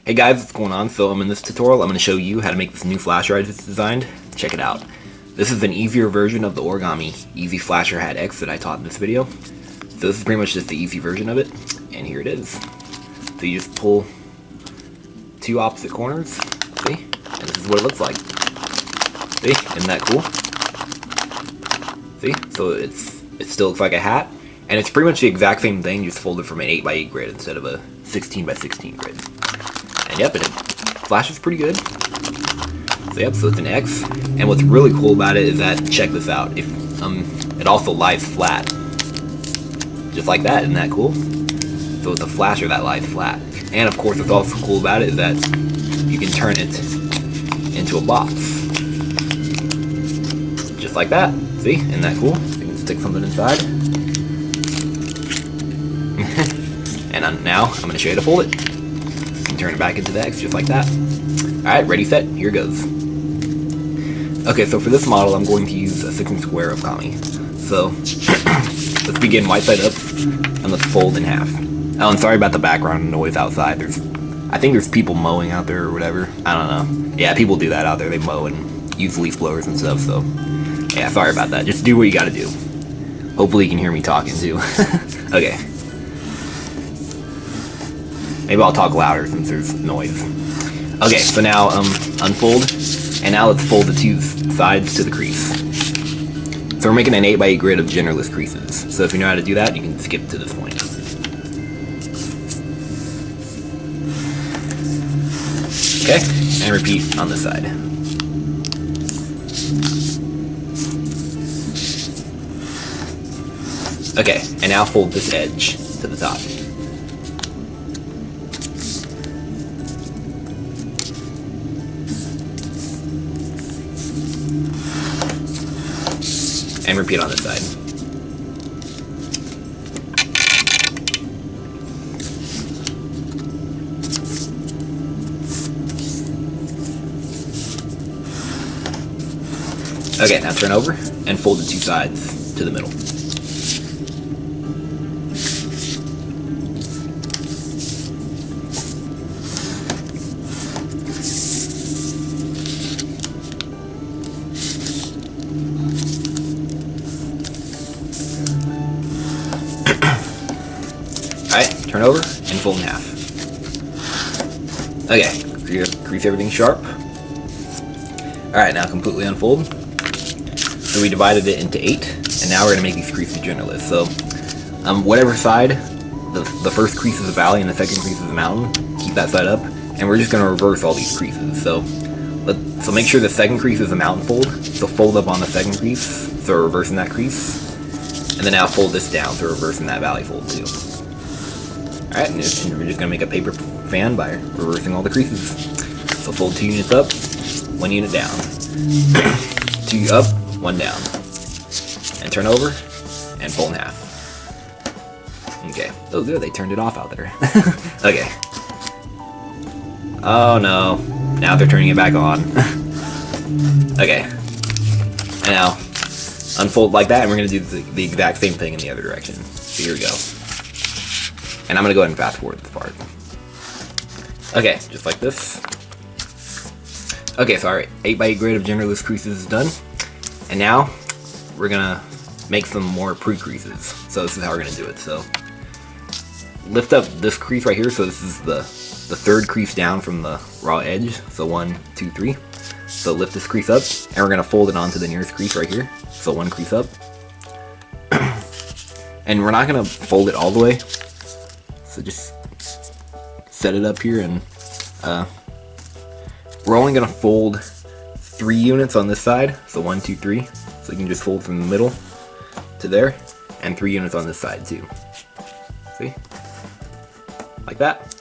Hey guys, what's going on? So in this tutorial, I'm going to show you how to make this new flasher I just designed. Check it out. This is an easier version of the Origami Easy Flasher Hat X that I taught in this video. So this is pretty much just the easy version of it, and here it is. So you just pull two opposite corners, see? And this is what it looks like. See? Isn't that cool? See? So it still looks like a hat, and it's pretty much the exact same thing, just folded from an 8x8 grid instead of a 16x16 grid. And yep, it flashes pretty good. So yep, so it's an X. And what's really cool about it is that, check this out, if it also lies flat. Just like that, isn't that cool? So it's a flasher that lies flat. And of course what's also cool about it is that you can turn it into a box. Just like that. See? Isn't that cool? You can stick something inside. And now I'm going to show you how to fold it. And turn it back into the X just like that. Alright, ready, set, here goes. Okay, so for this model I'm going to use a 6-inch square of kami. So, let's begin white side up, and let's fold in half. Oh, and sorry about the background noise outside. I think there's people mowing out there or whatever. I don't know. Yeah, people do that out there. They mow and use leaf blowers and stuff, so yeah, sorry about that. Just do what you gotta do. Hopefully you can hear me talking too. Okay. Maybe I'll talk louder since there's noise. Okay, so now unfold, and now let's fold the two sides to the crease. So we're making an 8x8 grid of genderless creases. So if you know how to do that, you can skip to this point. Okay, and repeat on this side. Okay, and now fold this edge to the top. And repeat on this side. Okay, now turn over and fold the two sides to the middle. Alright, turn over and fold in half. Okay, crease everything sharp. Alright, now completely unfold. So we divided it into 8, and now we're going to make these creases genderless. So, whatever side, the first crease is a valley and the second crease is a mountain, keep that side up, and we're just going to reverse all these creases. So make sure the second crease is a mountain fold, so fold up on the second crease, so we're reversing that crease, and then now fold this down, so we're reversing that valley fold too. Alright, and we're just going to make a paper fan by reversing all the creases. So fold 2 units up, 1 unit down. 2 up, 1 down. And turn over, and fold in half. Okay. Oh good, they turned it off out there. Okay. Oh no. Now they're turning it back on. Okay. And now, unfold like that, and we're going to do the exact same thing in the other direction. So here we go. And I'm going to go ahead and fast forward this part. Okay, just like this. Okay, so our 8x8 grid of genderless creases is done. And now, we're going to make some more pre-creases. So this is how we're going to do it. So, lift up this crease right here. So this is the third crease down from the raw edge. So 1, 2, 3. So lift this crease up, and we're going to fold it onto the nearest crease right here. So 1 crease up. And we're not going to fold it all the way. So just set it up here, and we're only going to fold 3 units on this side. So 1, 2, 3. So you can just fold from the middle to there, and 3 units on this side too. See? Like that.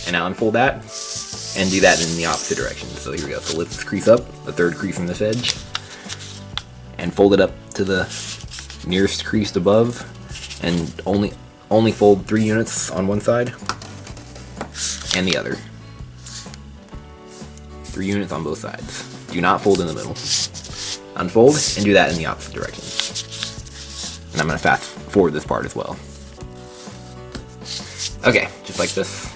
And now unfold that, and do that in the opposite direction. So here we go. So lift this crease up, the third crease from this edge, and fold it up to the nearest crease above, and only fold 3 units on one side and the other. 3 units on both sides. Do not fold in the middle. Unfold and do that in the opposite direction. And I'm going to fast forward this part as well. Okay, just like this.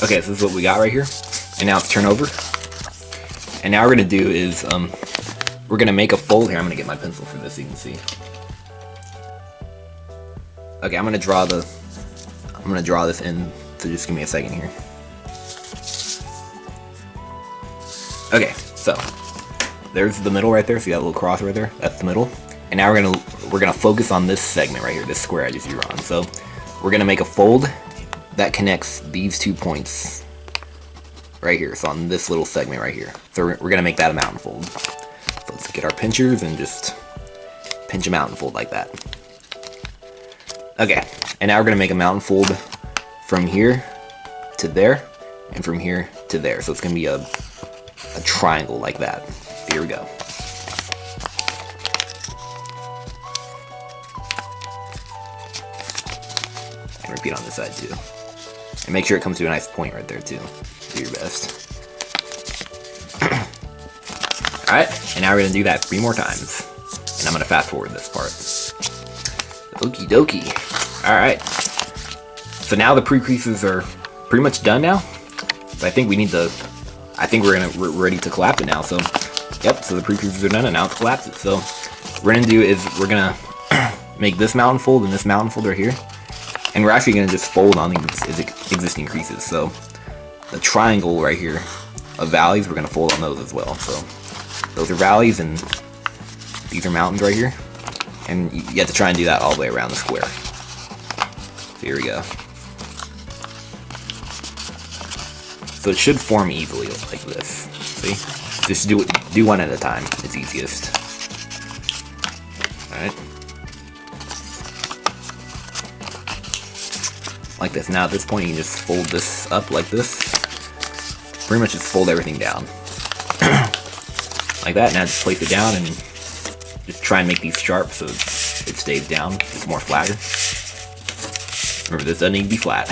Okay, so this is what we got right here. And now it's turn over. And now we're gonna do is we're gonna make a fold here. I'm gonna get my pencil for this so you can see. Okay, I'm gonna draw this in, so just give me a second here. Okay, so there's the middle right there, so you got a little cross right there, that's the middle. And now we're gonna focus on this segment right here, this square I just drew on. So we're gonna make a fold that connects these 2 points right here, so on this little segment right here. So we're gonna make that a mountain fold. So let's get our pinchers and just pinch a mountain fold like that. Okay, and now we're gonna make a mountain fold from here to there, and from here to there. So it's gonna be a triangle like that. Here we go. And repeat on this side too. And make sure it comes to a nice point right there too. Do your best. Alright, and now we're gonna do that 3 more times. And I'm gonna fast forward this part. Okie dokie. Alright. So now the pre-creases are pretty much done now. So I think we're ready to collapse it now. So yep, so the pre-creases are done and now it's collapsed it. So what we're gonna do is we're gonna make this mountain fold and this mountain fold right here. And we're actually gonna just fold on these existing creases. So the triangle right here of valleys, we're gonna fold on those as well. So those are valleys and these are mountains right here. And you have to try and do that all the way around the square. So here we go. So it should form easily like this. See? Just do one at a time. It's easiest. Alright. Like this. Now at this point you can just fold this up like this. Pretty much just fold everything down. Like that. Now just place it down and just try and make these sharp so it stays down. It's more flatter. Remember, this doesn't need to be flat.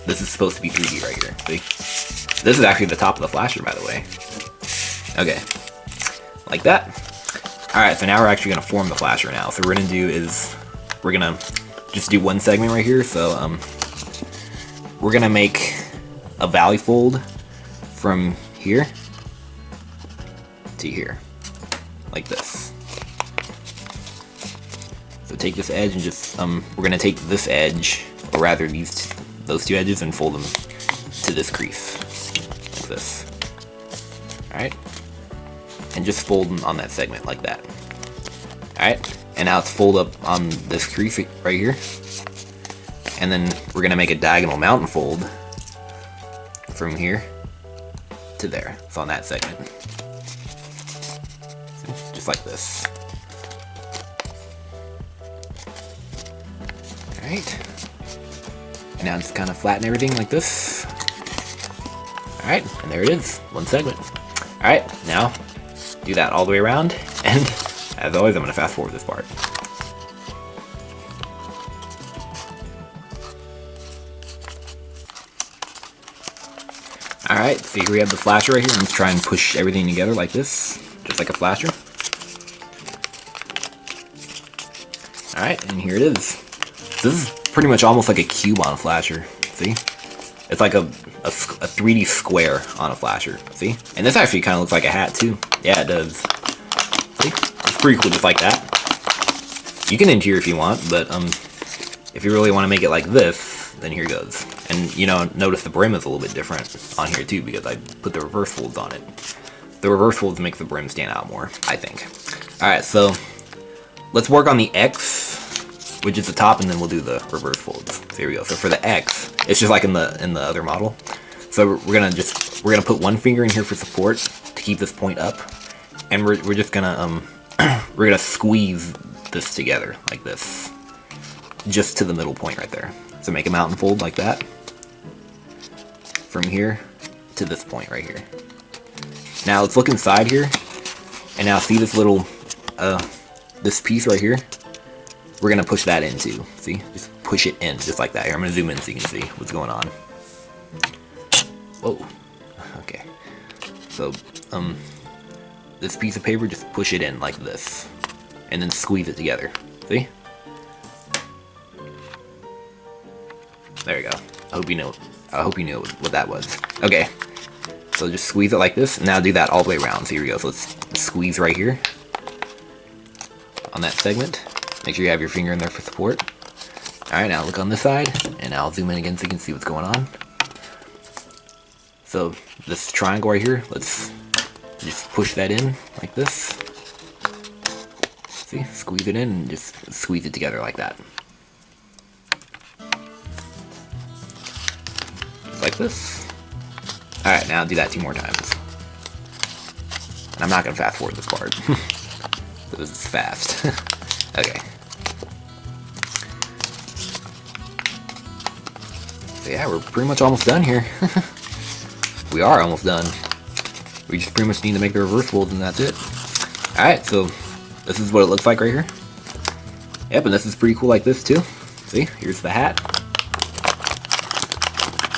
This is supposed to be 3D right here. See? This is actually the top of the flasher, by the way. Okay. Like that. Alright, so now we're actually going to form the flasher now. So what we're going to do is we're going to just do one segment right here. So we're going to make a valley fold from here to here. Like this. So take this edge and just, we're going to take this edge, or rather those 2 edges, and fold them to this crease. Like this. Alright? And just fold them on that segment like that. Alright? And now let's fold up on this crease right here. And then we're going to make a diagonal mountain fold from here to there. So on that segment. Just like this. Alright. And now just kind of flatten everything like this. Alright, and there it is. One segment. Alright, now do that all the way around. And as always, I'm going to fast forward this part. Alright, so here we have the flasher right here. Let's try and push everything together like this. Just like a flasher. Alright, and here it is. So this is pretty much almost like a cube on a flasher. See? It's like a 3D square on a flasher. See? And this actually kind of looks like a hat too. Yeah, it does. See? It's pretty cool just like that. You can interior if you want, but if you really want to make it like this, then here goes. And you know, notice the brim is a little bit different on here too because I put the reverse folds on it. The reverse folds make the brim stand out more, I think. Alright, so let's work on the X, which is the top, and then we'll do the reverse folds. So here we go. So for the X, it's just like in the other model. So we're gonna put one finger in here for support to keep this point up, and we're just gonna we're gonna squeeze this together like this, just to the middle point right there. So make a mountain fold like that, from here to this point right here. Now let's look inside here, and now see this little this piece right here. We're gonna push that in too. See, just push it in just like that. Here, I'm gonna zoom in so you can see what's going on. Whoa. Okay. So this piece of paper, just push it in like this, and then squeeze it together. See? There you go. I hope you know what that was. Okay, so just squeeze it like this. Now do that all the way around. So here we go. So let's squeeze right here on that segment. Make sure you have your finger in there for support. Alright, now look on this side, and I'll zoom in again so you can see what's going on. So this triangle right here, let's just push that in like this. See, squeeze it in and just squeeze it together like that. Just like this. Alright, now do that 2 more times. And I'm not going to fast forward this part. This is fast. Okay. So yeah, we're pretty much almost done here. We are almost done. We just pretty much need to make the reverse folds and that's it. Alright, so this is what it looks like right here. Yep, and this is pretty cool like this too. See, here's the hat.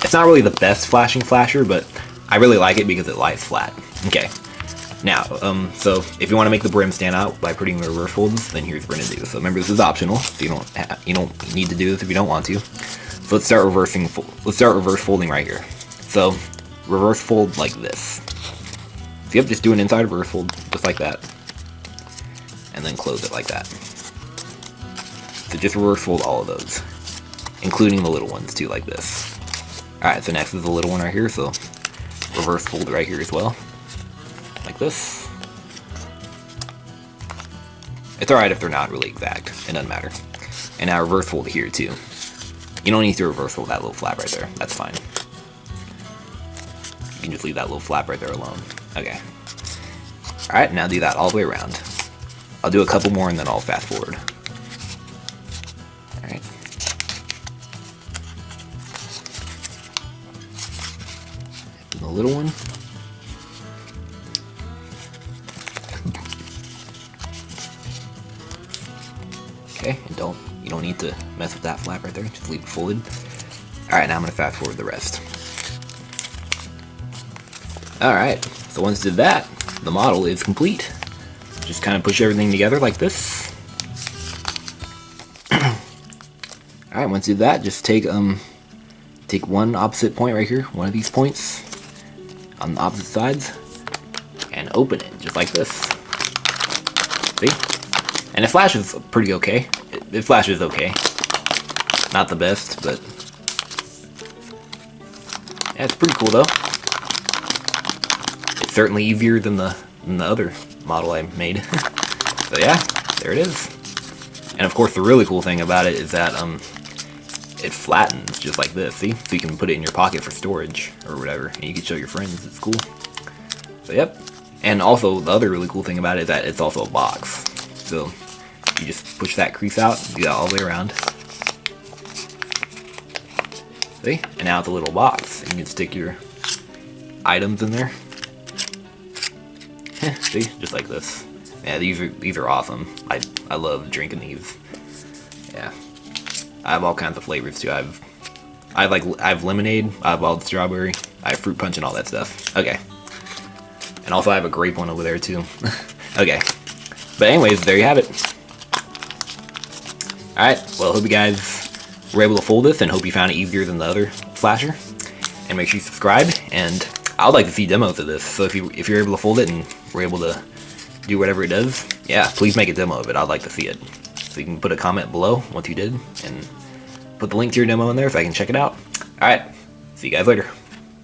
It's not really the best flashing flasher, but I really like it because it lies flat. Okay. Now, so if you want to make the brim stand out by putting the reverse folds, then here's what we're gonna do. So remember, this is optional. So you don't need to do this if you don't want to. So let's start reverse folding right here. So reverse fold like this. So yep, just do an inside reverse fold just like that, and then close it like that. So just reverse fold all of those, including the little ones too, like this. All right, so next is the little one right here. So reverse fold right here as well. Like this. It's alright if they're not really exact, it doesn't matter. And now reverse fold here too. You don't need to reverse fold that little flap right there, that's fine. You can just leave that little flap right there alone. Okay. Alright, now do that all the way around. I'll do a couple more and then I'll fast forward. Alright. And the little one. Okay, and you don't need to mess with that flap right there, just leave it folded. Alright, now I'm going to fast forward the rest. Alright, so once did that, the model is complete. Just kind of push everything together like this. Alright, once you did that, just take one opposite point right here, one of these points on the opposite sides, and open it, just like this. See? And it flashes pretty okay. It flashes okay. Not the best, but yeah, it's pretty cool though. It's certainly easier than the other model I made. So yeah, there it is. And of course the really cool thing about it is that it flattens just like this, see? So you can put it in your pocket for storage or whatever, and you can show your friends, it's cool. So yep. And also the other really cool thing about it is that it's also a box. So you just push that crease out, do that all the way around. See? And now it's a little box. You can stick your items in there. See? Just like this. Yeah, these are awesome. I love drinking these. Yeah. I have all kinds of flavors too. I have lemonade, I have wild strawberry, I have fruit punch and all that stuff. Okay. And also I have a grape one over there too. Okay. But anyways, there you have it. Alright, well, hope you guys were able to fold this and hope you found it easier than the other flasher. And make sure you subscribe, and I would like to see demos of this. So if you're able to fold it and were able to do whatever it does, yeah, please make a demo of it. I'd like to see it. So you can put a comment below once you did, and put the link to your demo in there so I can check it out. Alright, see you guys later.